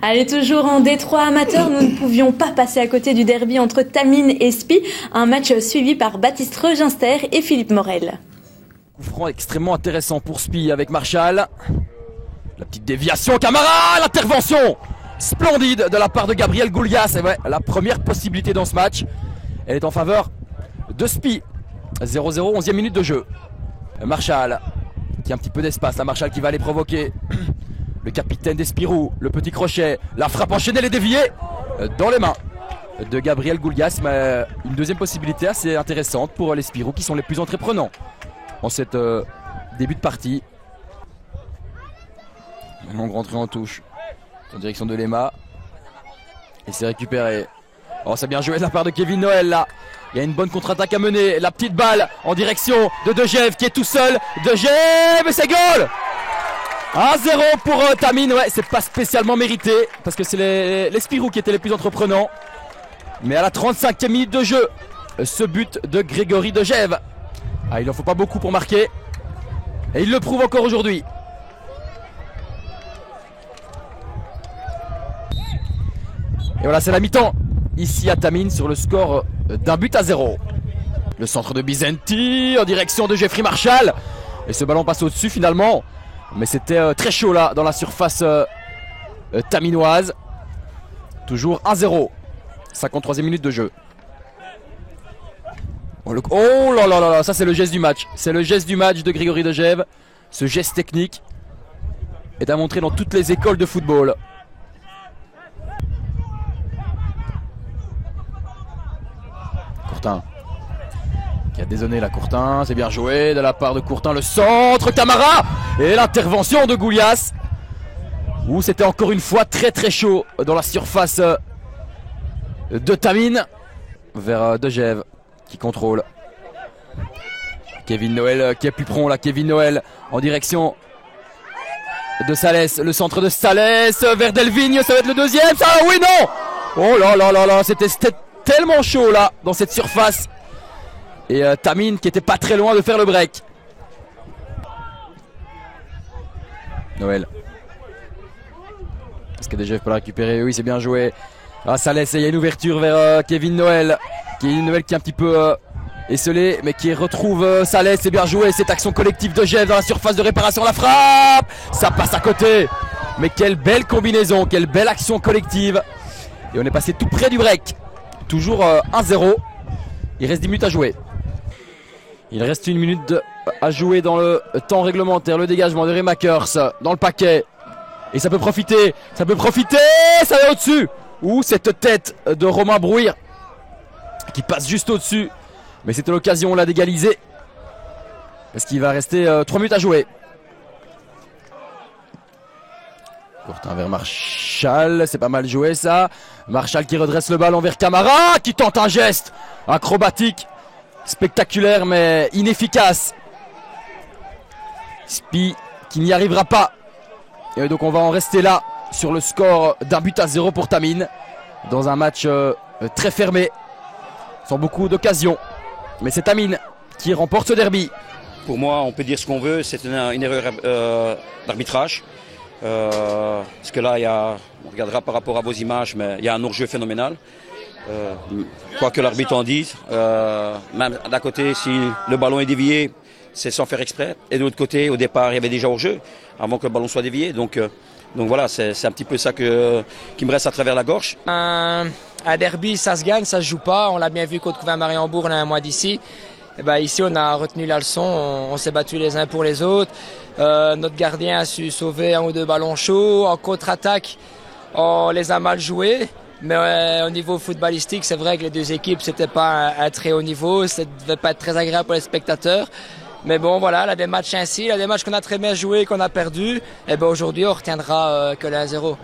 Allez, toujours en Détroit amateur, nous ne pouvions pas passer à côté du derby entre Tamines et Spie, un match suivi par Baptiste Reginster et Philippe Morel. Coup franc extrêmement intéressant pour Spie avec Marshall. La petite déviation, Camara, l'intervention splendide de la part de Gabriel Goulias. Et ouais, la première possibilité dans ce match, elle est en faveur de Spie. 0-0, 11e minute de jeu. Marshall, qui a un petit peu d'espace, la Marshall qui va aller provoquer le capitaine d'Espirou, le petit crochet, la frappe enchaînée, les déviée dans les mains de Gabriel Goulias. Mais une deuxième possibilité assez intéressante pour les Spirou qui sont les plus entreprenants en cette début de partie. Une longue rentrée en touche en direction de Lema. Et c'est récupéré. Oh, c'est bien joué de la part de Kevin Noël là. Il y a une bonne contre-attaque à mener. La petite balle en direction de Degève qui est tout seul. Degève et c'est goal 1-0 pour Tamines. Ouais, c'est pas spécialement mérité parce que c'est les Spirou qui étaient les plus entreprenants. Mais à la 35e minute de jeu, ce but de Grégory Degève. Ah, il en faut pas beaucoup pour marquer. Et il le prouve encore aujourd'hui. Et voilà, c'est la mi-temps ici à Tamines sur le score d'1-0. Le centre de Bizenti en direction de Jeffrey Marshall. Et ce ballon passe au-dessus finalement. Mais c'était très chaud là dans la surface taminoise. Toujours 1-0. 53e minute de jeu. Oh là là là là, ça c'est le geste du match. C'est le geste du match de Grégory Degève. Ce geste technique est à montrer dans toutes les écoles de football. Courtin qui a désonné la Courtin, c'est bien joué de la part de Courtin, le centre, Camara et l'intervention de Goulias où c'était encore une fois très très chaud dans la surface de Tamines vers Degève qui contrôle. Kevin Noël qui est plus prompt là, Kevin Noël en direction de Salès, le centre de Salès vers Delvigne, ça va être le deuxième, ça oui non. Oh là là là là, c'était tellement chaud là dans cette surface. Et Tamines qui était pas très loin de faire le break. Noël. Est-ce que Degève peut la récupérer? Oui, c'est bien joué. Ah, Salès, il y a une ouverture vers Kevin Noël. Kevin Noël qui est un petit peu esselé, mais qui retrouve Salès. C'est bien joué, cette action collective de Degève dans la surface de réparation. La frappe, ça passe à côté. Mais quelle belle combinaison, quelle belle action collective. Et on est passé tout près du break. Toujours 1-0. Il reste 10 minutes à jouer. Il reste 1 minute à jouer dans le temps réglementaire. Le dégagement de Remakers dans le paquet. Et ça peut profiter. Ça peut profiter. Ça va au-dessus. Ouh, cette tête de Romain Brouir qui passe juste au-dessus. Mais c'était l'occasion là d'égaliser. Parce qu'il va rester 3 minutes à jouer. Courtin vers Marshall, c'est pas mal joué ça. Marshall qui redresse le ballon vers Camara, qui tente un geste acrobatique, spectaculaire mais inefficace. Spie qui n'y arrivera pas. Et donc on va en rester là sur le score d'1-0 pour Tamines. Dans un match très fermé, sans beaucoup d'occasions. Mais c'est Tamines qui remporte ce derby. Pour moi, on peut dire ce qu'on veut, c'est une erreur d'arbitrage. Parce que là, on regardera par rapport à vos images, mais il y a un hors-jeu phénoménal. Quoi que l'arbitre en dise, même d'un côté, si le ballon est dévié, c'est sans faire exprès. Et de l'autre côté, au départ, il y avait déjà hors-jeu, avant que le ballon soit dévié. Donc voilà, c'est un petit peu ça qui me reste à travers la gorge. Un derby, ça se gagne, ça se joue pas. On l'a bien vu contre Mariembourg, on a un mois d'ici. Et ben ici, on a retenu la leçon, on s'est battus les uns pour les autres. Notre gardien a su sauver 1 ou 2 ballons chauds. En contre-attaque, on les a mal joués. Mais au niveau footballistique, c'est vrai que les deux équipes, c'était pas un très haut niveau. Ça devait pas être très agréable pour les spectateurs. Mais bon, voilà, là, des matchs ainsi, là, des matchs qu'on a très bien joués, qu'on a perdus. Et ben aujourd'hui, on retiendra que le 1-0.